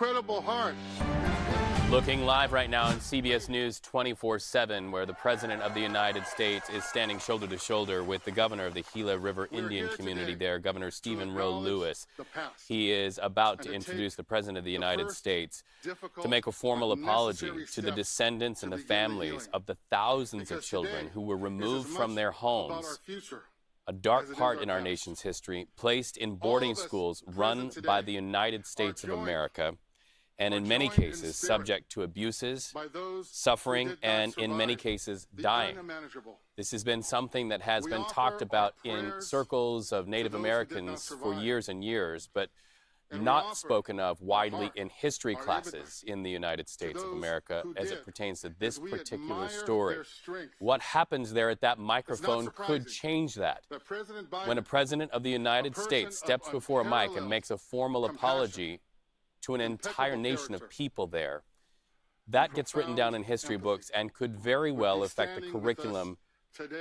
incredible heart. Looking live right now on CBS News 24/7, where the President of the United States is standing shoulder to shoulder with the governor of the Gila River Indian Community there, Governor Stephen Roe Lewis. He is about to introduce the President of the United States to make a formal apology to the descendants and the families of the thousands of children who were removed from their homes, a dark part in our nation's history, placed in boarding schools run by the United States of America, and in many cases subject to abuses, suffering, and in many cases dying. This has been something that has been talked about in circles of Native Americans for years and years, but not spoken of widely in history classes in the United States of America as it pertains to this particular story. What happens there at that microphone could change that. When a president of the United States steps before a mic and makes a formal apology to an entire nation of people there, that gets written down in history books and could very well affect the curriculum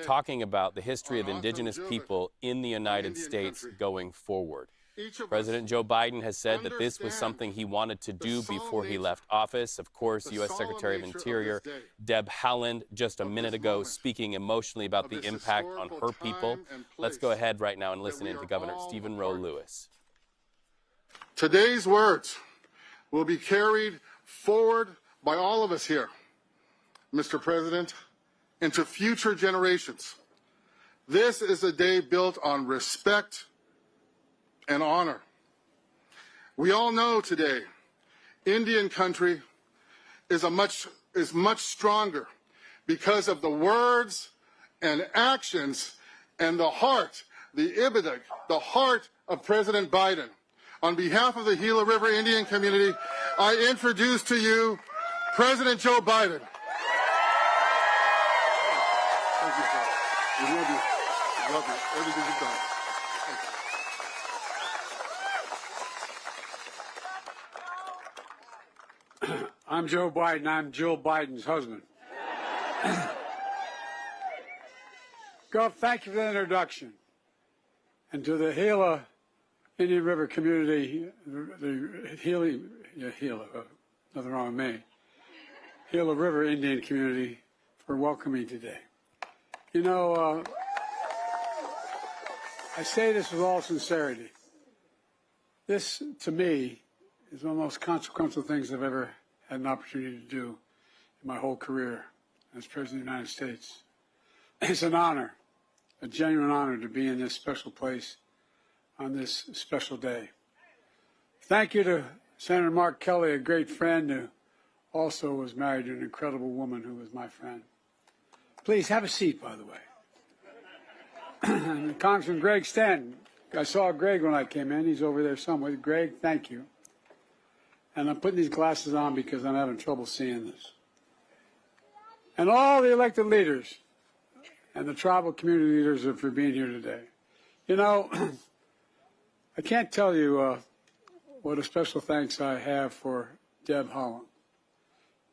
talking about the history of Indigenous people in the United States going forward. President Joe Biden has said that this was something he wanted to do before he left office. Of course, U.S. Secretary of Interior Deb Haaland just a minute ago speaking emotionally about the impact on her people. Let's go ahead right now and listen in to Governor Stephen Roe Lewis. Today's words will be carried forward by all of us here, Mr. President, into future generations. This is a day built on respect and honor. We all know today Indian country is much stronger because of the words and actions and the heart, the ibidik, the heart of President Biden. On behalf of the Gila River Indian Community, I introduce to you President Joe Biden. Thank you, sir. We love you. We love you. Everything you've done. I'm Joe Biden. I'm Jill Biden's husband. Gov, thank you for the introduction. And to the Gila Indian River community, nothing wrong with me, Gila River Indian community, for welcoming today. You know, I say this with all sincerity. This, to me, is one of the most consequential things I've ever had an opportunity to do in my whole career as President of the United States. It's an honor, a genuine honor to be in this special place on this special day. Thank you to Senator Mark Kelly, a great friend who also was married to an incredible woman who was my friend. Please have a seat, by the way. And Congressman Greg Stanton. I saw Greg when I came in. He's over there somewhere. Greg, thank you. And I'm putting these glasses on because I'm having trouble seeing this. And all the elected leaders and the tribal community leaders for being here today. You know, I can't tell you what a special thanks I have for Deb Haaland,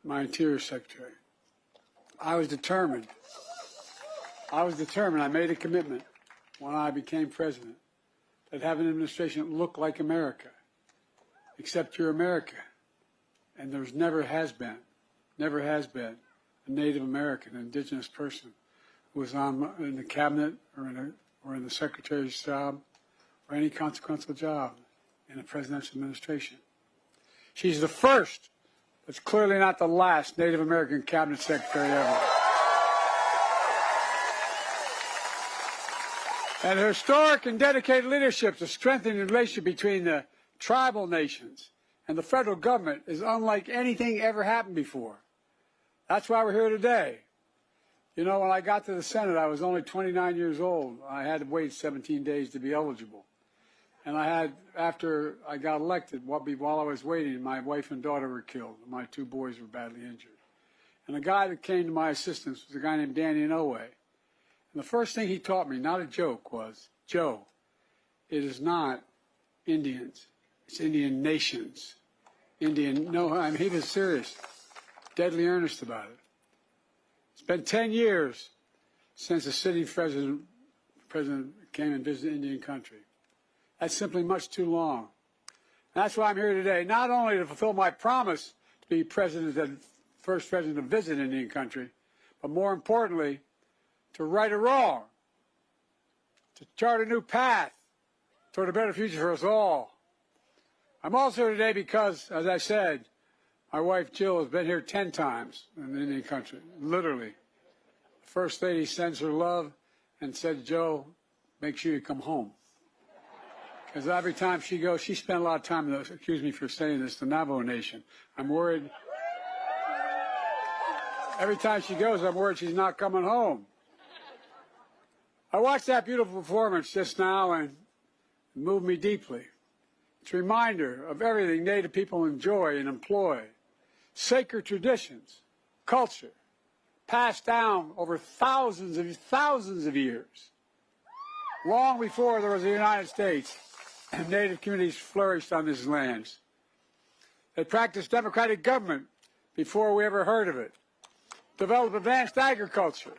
my Interior Secretary. I was determined. I made a commitment when I became president that have an administration that looked like America, except you're America. And there's never has been a Native American, an Indigenous person who was in the cabinet or in the secretary's job or any consequential job in a presidential administration. She's the first, but clearly not the last, Native American cabinet secretary ever. And her historic and dedicated leadership to strengthen the relationship between the tribal nations and the federal government is unlike anything ever happened before. That's why we're here today. You know, when I got to the Senate, I was only 29 years old. I had to wait 17 days to be eligible. And after I got elected, while I was waiting, my wife and daughter were killed. My two boys were badly injured. And the guy that came to my assistance was a guy named Danny Inouye. And the first thing he taught me, not a joke, was, Joe, it is not Indians. It's Indian nations. He was serious, deadly earnest about it. It's been 10 years since the sitting president came and visited Indian country. That's simply much too long. That's why I'm here today, not only to fulfill my promise to be first president to visit Indian country, but more importantly, to right a wrong, to chart a new path toward a better future for us all. I'm also here today because, as I said, my wife Jill has been here 10 times in the Indian country, literally. The First Lady sends her love and said, Joe, make sure you come home. Because every time she goes, she spent a lot of time, excuse me for saying this, the Navajo Nation. I'm worried. Every time she goes, I'm worried she's not coming home. I watched that beautiful performance just now and it moved me deeply. It's a reminder of everything Native people enjoy and employ. Sacred traditions, culture, passed down over thousands of years. Long before there was the United States, Native communities flourished on these lands. They practiced democratic government before we ever heard of it, developed advanced agriculture,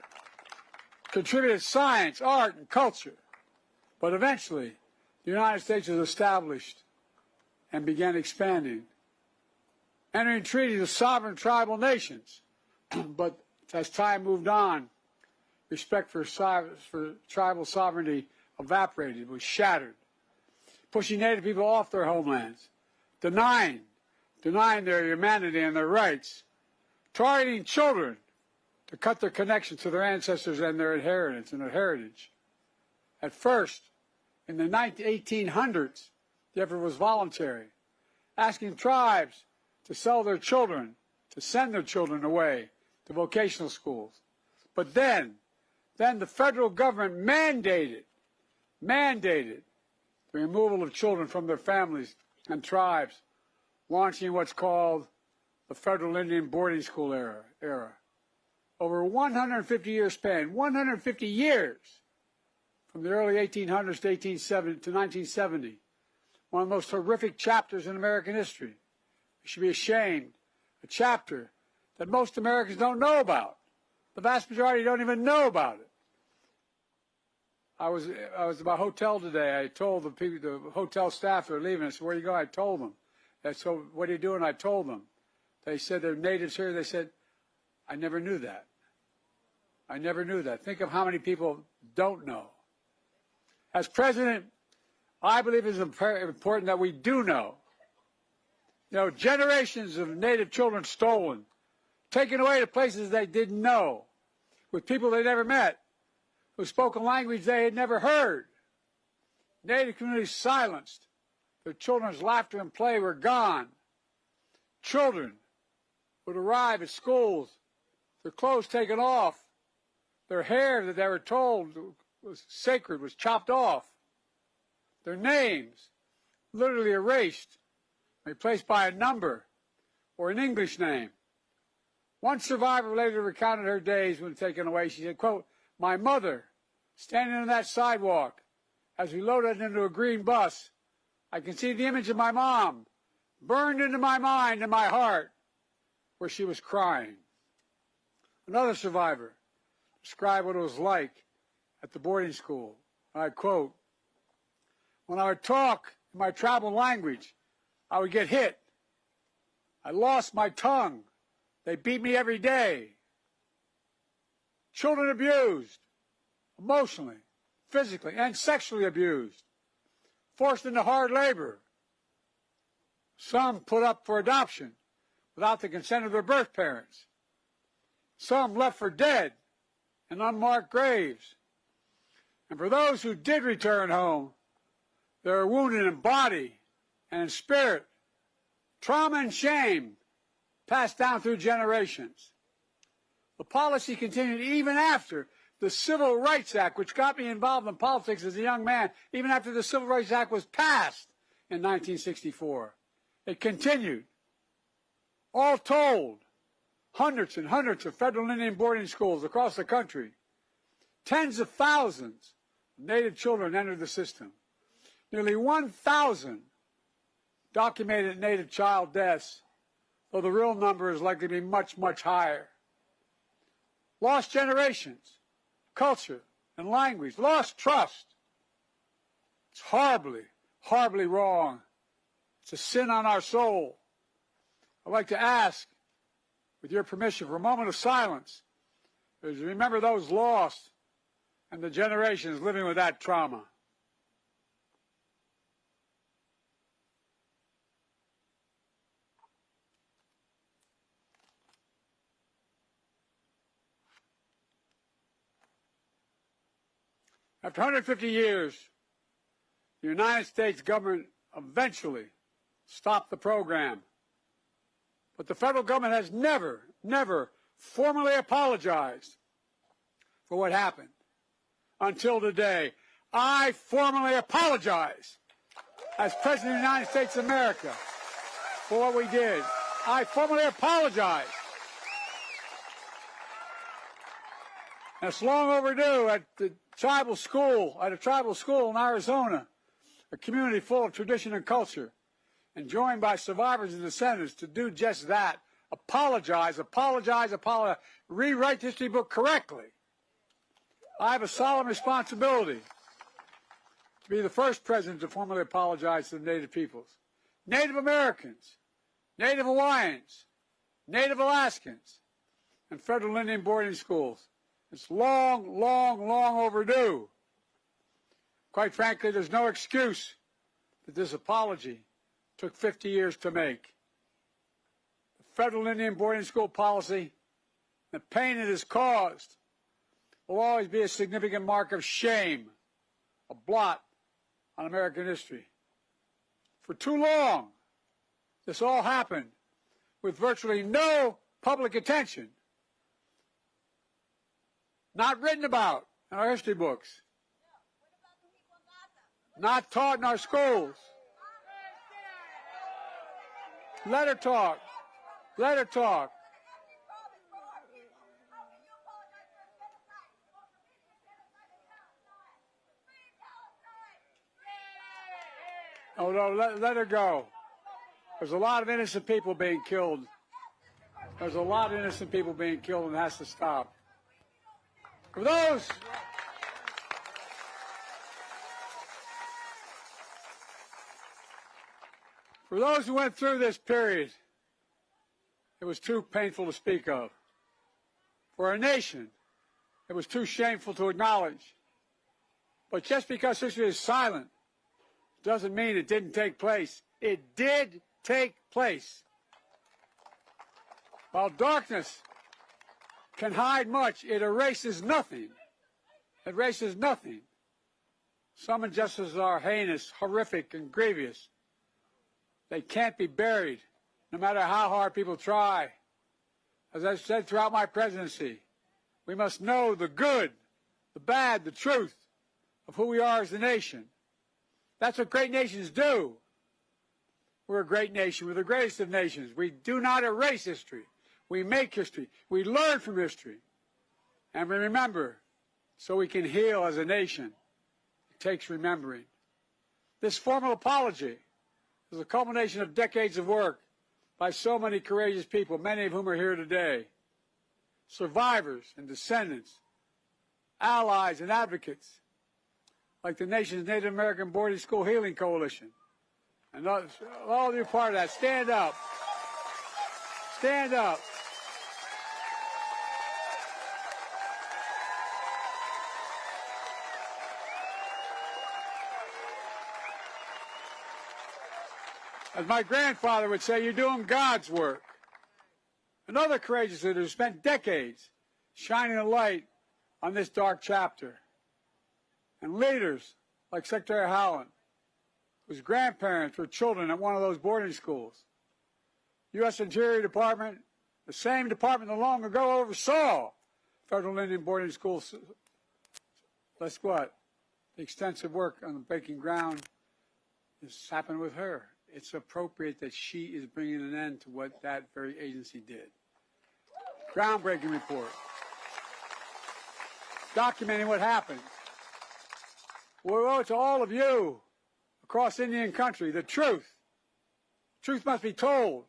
contributed science, art, and culture. But eventually, the United States was established and began expanding, entering treaties with sovereign tribal nations. But as time moved on, respect for tribal sovereignty evaporated, was shattered, pushing Native people off their homelands, denying their humanity and their rights, targeting children to cut their connection to their ancestors and their inheritance and their heritage. At first, in the 1800s, the effort was voluntary, asking tribes to sell their children, to send their children away to vocational schools. But then the federal government mandated the removal of children from their families and tribes, launching what's called the Federal Indian Boarding School era. Over a 150-year span, 150 years, from the early 1800s to 1970, one of the most horrific chapters in American history. We should be ashamed. A chapter that most Americans don't know about. The vast majority don't even know about it. I was at my hotel today. I told the hotel staff that were leaving. I said, where are you going? I told them. They said, what are you doing? I told them. They said they're natives here. They said, I never knew that. I never knew that. Think of how many people don't know. As president, I believe it's important that we do know. You know, generations of Native children stolen, taken away to places they didn't know, with people they never met, who spoke a language they had never heard. Native communities silenced. Their children's laughter and play were gone. Children would arrive at schools, their clothes taken off, their hair that they were told was sacred was chopped off, their names literally erased, replaced by a number or an English name. One survivor later recounted her days when taken away. She said, quote, my mother, standing on that sidewalk as we loaded into a green bus, I can see the image of my mom burned into my mind and my heart where she was crying. Another survivor described what it was like at the boarding school. I quote, when I would talk in my tribal language, I would get hit. I lost my tongue. They beat me every day. Children abused, emotionally, physically, and sexually abused, forced into hard labor. Some put up for adoption without the consent of their birth parents. Some left for dead in unmarked graves. And for those who did return home, they were wounded in body and in spirit. Trauma and shame passed down through generations. The policy continued even after the Civil Rights Act, which got me involved in politics as a young man, even after the Civil Rights Act was passed in 1964. It continued. All told, hundreds and hundreds of federal Indian boarding schools across the country. Tens of thousands of Native children entered the system. Nearly 1,000 documented Native child deaths, though the real number is likely to be much, much higher. Lost generations, culture and language, lost trust. It's horribly, horribly wrong. It's a sin on our soul. I'd like to ask, with your permission, for a moment of silence, as we remember those lost and the generations living with that trauma. After 150 years, the United States government eventually stopped the program. But the federal government has never formally apologized for what happened until today. I formally apologize as President of the United States of America for what we did. I formally apologize. And it's long overdue. At a tribal school in Arizona, a community full of tradition and culture, and joined by survivors and descendants to do just that. Apologize, rewrite the history book correctly. I have a solemn responsibility to be the first president to formally apologize to the Native peoples. Native Americans, Native Hawaiians, Native Alaskans, and federal Indian boarding schools. It's long overdue. Quite frankly, there's no excuse that this apology took 50 years to make. The federal Indian boarding school policy, the pain it has caused, will always be a significant mark of shame, a blot on American history. For too long, this all happened with virtually no public attention, not written about in our history books, not taught in our schools. Let her talk. Let her talk. Oh, no, let her go. There's a lot of innocent people being killed. There's a lot of innocent people being killed, and it has to stop. For those who went through this period, it was too painful to speak of. For our nation, it was too shameful to acknowledge. But just because history is silent doesn't mean it didn't take place. It did take place. While darkness can hide much, it erases nothing. It erases nothing. Some injustices are heinous, horrific, and grievous. They can't be buried, no matter how hard people try. As I've said throughout my presidency, we must know the good, the bad, the truth of who we are as a nation. That's what great nations do. We're a great nation. We're the greatest of nations. We do not erase history. We make history. We learn from history. And we remember so we can heal as a nation. It takes remembering. This formal apology is a culmination of decades of work by so many courageous people, many of whom are here today. Survivors and descendants, allies and advocates, like the nation's Native American Boarding School Healing Coalition. And all of you are part of that. Stand up. Stand up. As my grandfather would say, you're doing God's work. And other courageous leaders have spent decades shining a light on this dark chapter. And leaders like Secretary Howland, whose grandparents were children at one of those boarding schools. U.S. Interior Department, the same department that long ago oversaw federal Indian boarding schools. Let's what? The extensive work on the breaking ground has happened with her. It's appropriate that she is bringing an end to what that very agency did. Groundbreaking report. Documenting what happened. We owe it to all of you across Indian country. The truth. Truth must be told.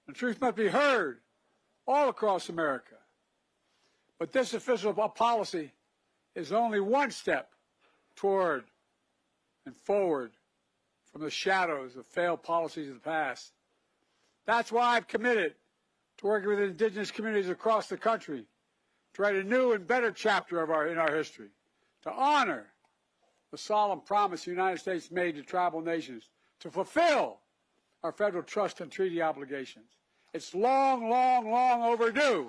The truth must be heard all across America. But this official policy is only one step toward and forward from the shadows of failed policies of the past. That's why I've committed to working with indigenous communities across the country to write a new and better chapter in our history, to honor the solemn promise the United States made to tribal nations to fulfill our federal trust and treaty obligations. It's long, long, long overdue.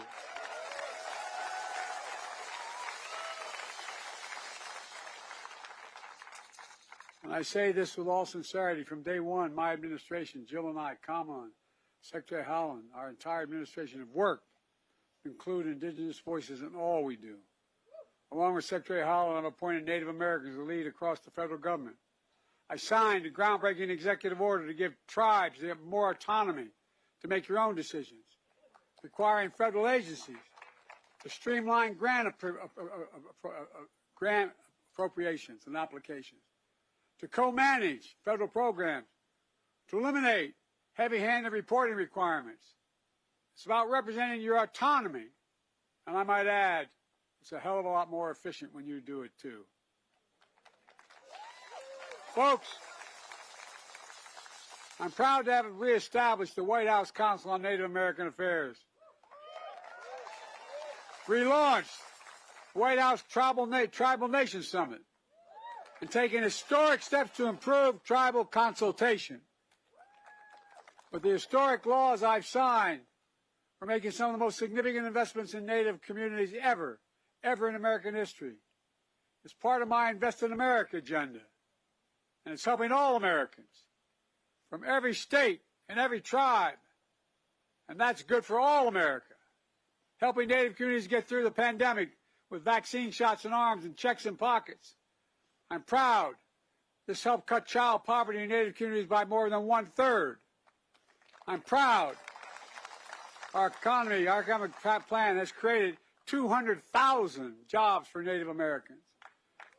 And I say this with all sincerity. From day one, my administration, Jill and I, Kamala, Secretary Howland, our entire administration have worked to include indigenous voices in all we do. Along with Secretary Howland, I've appointed Native Americans to lead across the federal government. I signed a groundbreaking executive order to give tribes more autonomy to make your own decisions, requiring federal agencies to streamline grant appropriations and applications, to co-manage federal programs, to eliminate heavy-handed reporting requirements. It's about representing your autonomy, and I might add, it's a hell of a lot more efficient when you do it too. Folks, I'm proud to have reestablished the White House Council on Native American Affairs, relaunched the White House Tribal Nation Summit, and taken historic steps to improve tribal consultation. With the historic laws I've signed, we're making some of the most significant investments in Native communities ever in American history. It's part of my Invest in America agenda, and it's helping all Americans from every state and every tribe, and that's good for all America. Helping Native communities get through the pandemic with vaccine shots in arms and checks in pockets. I'm proud this helped cut child poverty in Native communities by more than 1/3. I'm proud our economic plan has created 200,000 jobs for Native Americans.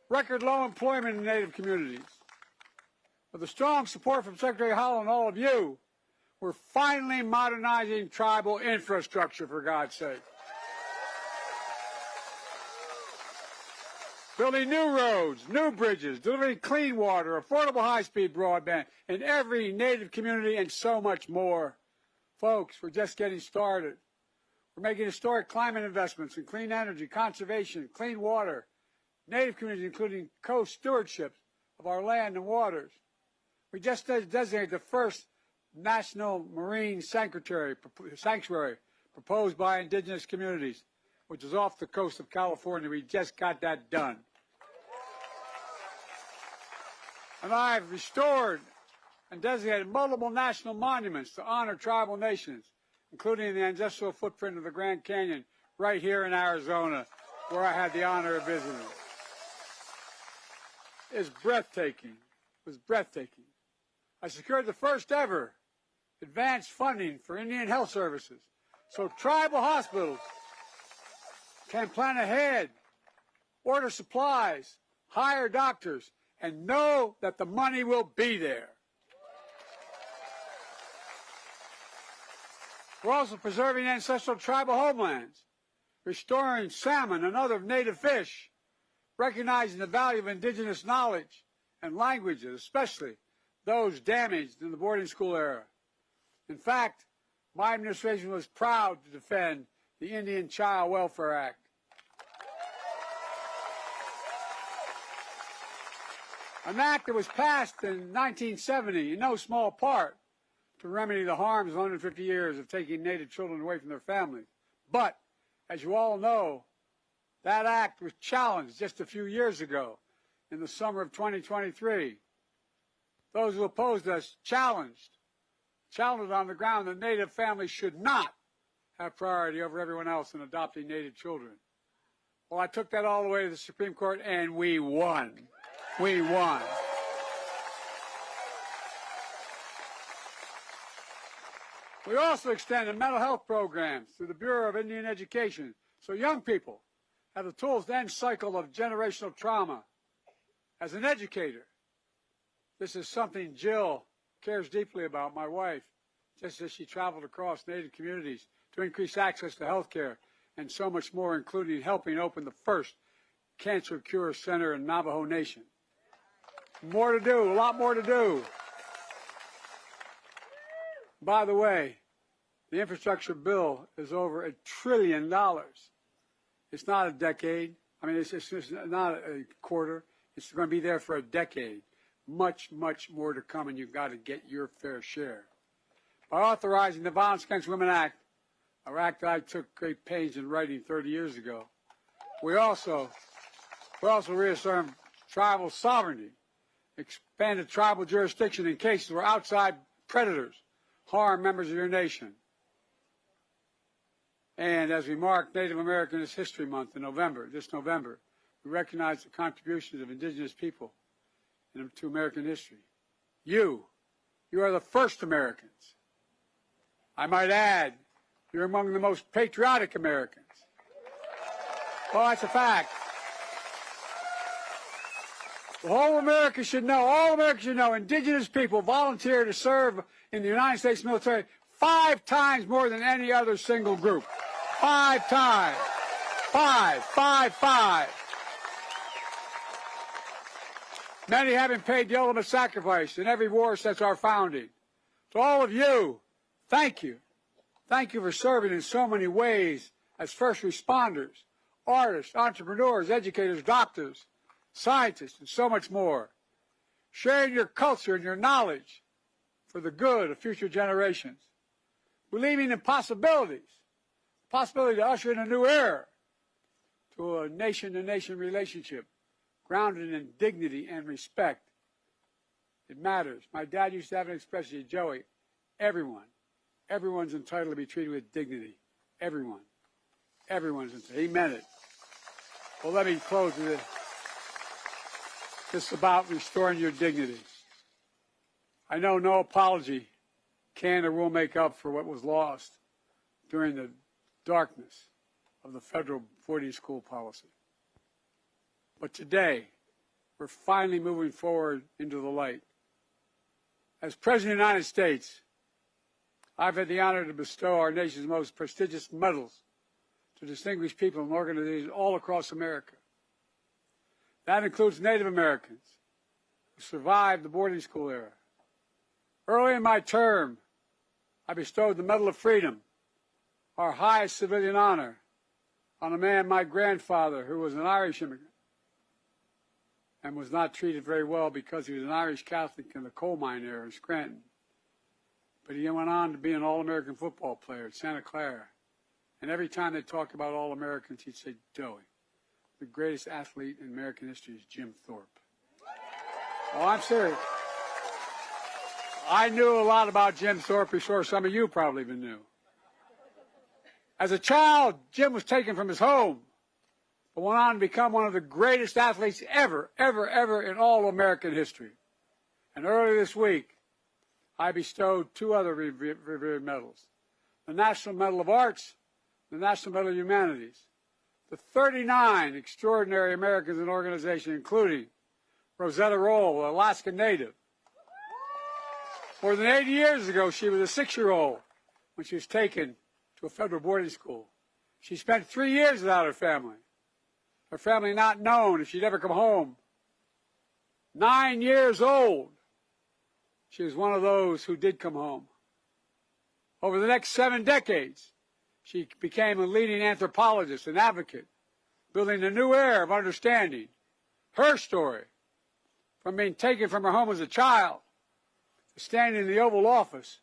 Record low employment in Native communities. With the strong support from Secretary Howell and all of you, we're finally modernizing tribal infrastructure, for God's sake. Building new roads, new bridges, delivering clean water, affordable high-speed broadband in every Native community, and so much more. Folks, we're just getting started. We're making historic climate investments in clean energy, conservation, clean water, Native communities, including co-stewardship of our land and waters. We just designated the first national marine sanctuary proposed by indigenous communities, which is off the coast of California. We just got that done. And I've restored and designated multiple national monuments to honor tribal nations, including the ancestral footprint of the Grand Canyon right here in Arizona, where I had the honor of visiting. It's breathtaking. It was breathtaking. I secured the first ever advanced funding for Indian health services, so tribal hospitals can plan ahead, order supplies, hire doctors, and know that the money will be there. We're also preserving ancestral tribal homelands, restoring salmon and other native fish, recognizing the value of indigenous knowledge and languages, especially those damaged in the boarding school era. In fact, my administration was proud to defend the Indian Child Welfare Act. An act that was passed in 1970 in no small part to remedy the harms of 150 years of taking Native children away from their families. But, as you all know, that act was challenged just a few years ago in the summer of 2023. Those who opposed us challenged on the ground that Native families should not have priority over everyone else in adopting Native children. Well, I took that all the way to the Supreme Court, and we won. We won. We also extended mental health programs through the Bureau of Indian Education so young people have the tools to end cycle of generational trauma. As an educator, this is something Jill cares deeply about, my wife, just as she traveled across Native communities to increase access to health care and so much more, including helping open the first cancer cure center in Navajo Nation. More to do, a lot more to do. By the way, the infrastructure bill is over $1 trillion. It's not a decade. I mean, it's not a quarter. It's going to be there for a decade. Much, much more to come, and you've got to get your fair share. By authorizing the Violence Against Women Act, an act that I took great pains in writing 30 years ago, we also reaffirmed tribal sovereignty, expanded tribal jurisdiction in cases where outside predators harm members of your nation. And as we mark Native American History Month in November, this November, we recognize the contributions of indigenous people to American history. You are the first Americans. I might add, you're among the most patriotic Americans. Well, that's a fact. The whole America should know, all Americans should know, indigenous people volunteer to serve in the United States military 5 times more than any other single group. 5 times. 5. Many having paid the ultimate sacrifice in every war since our founding. To all of you, thank you. Thank you for serving in so many ways as first responders, artists, entrepreneurs, educators, doctors, scientists, and so much more. Sharing your culture and your knowledge for the good of future generations. Believing in possibilities. Possibility to usher in a new era to a nation-to-nation relationship grounded in dignity and respect. It matters. My dad used to have an expression, Joey, everyone's entitled to be treated with dignity. Everyone's entitled. He meant it. Well, let me close with this. This is about restoring your dignity. I know no apology can or will make up for what was lost during the darkness of the federal boarding school policy. But today, we're finally moving forward into the light. As President of the United States, I've had the honor to bestow our nation's most prestigious medals to distinguished people and organizations all across America. That includes Native Americans who survived the boarding school era. Early in my term, I bestowed the Medal of Freedom, our highest civilian honor, on a man, my grandfather, who was an Irish immigrant and was not treated very well because he was an Irish Catholic in the coal mine era in Scranton. But he went on to be an All-American football player at Santa Clara. And every time they talked about All-Americans, he'd say, Joey, the greatest athlete in American history is Jim Thorpe. Oh, I'm serious. I knew a lot about Jim Thorpe before some of you probably even knew. As a child, Jim was taken from his home, but went on to become one of the greatest athletes ever in all American history. And earlier this week, I bestowed 2 other revered medals, the National Medal of Arts, the National Medal of Humanities, to 39 extraordinary Americans and organizations, including Rosetta Roll, an Alaska native. More than 80 years ago, she was a 6-year-old when she was taken to a federal boarding school. She spent 3 years without her family not known if she'd ever come home. 9 years old, she was one of those who did come home. Over the next 7 decades, she became a leading anthropologist and advocate, building a new era of understanding. Her story, from being taken from her home as a child to standing in the Oval Office,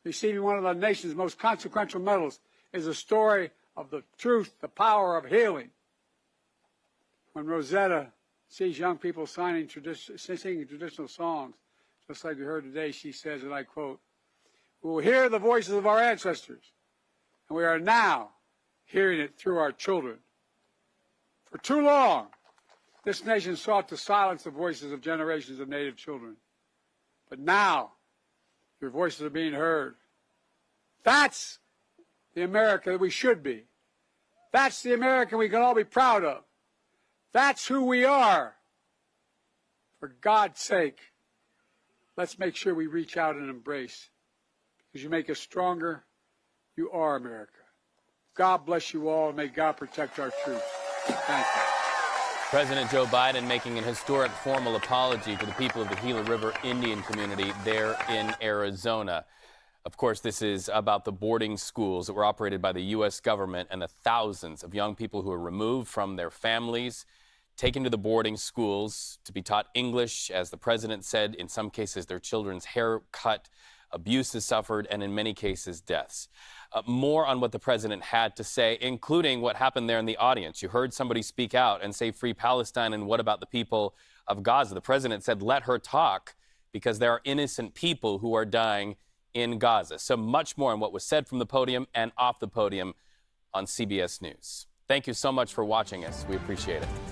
receiving one of the nation's most consequential medals, is a story of the truth, the power of healing. When Rosetta sees young people singing traditional songs, just like we heard today, she says, and I quote, "We will hear the voices of our ancestors, and we are now hearing it through our children." For too long, this nation sought to silence the voices of generations of Native children. But now, your voices are being heard. That's the America that we should be. That's the America we can all be proud of. That's who we are. For God's sake, let's make sure we reach out and embrace. Because you make us stronger, you are America. God bless you all, and may God protect our troops. Thank you. President Joe Biden making an historic formal apology to the people of the Gila River Indian Community there in Arizona. Of course, this is about the boarding schools that were operated by the U.S. government and the thousands of young people who are removed from their families, taken to the boarding schools to be taught English, as the president said, in some cases their children's hair cut, abuse is suffered, and in many cases deaths. More on what the president had to say, including what happened there in the audience. You heard somebody speak out and say free Palestine, and what about the people of Gaza? The president said let her talk because there are innocent people who are dying in Gaza. So much more on what was said from the podium and off the podium on CBS News. Thank you so much for watching us. We appreciate it.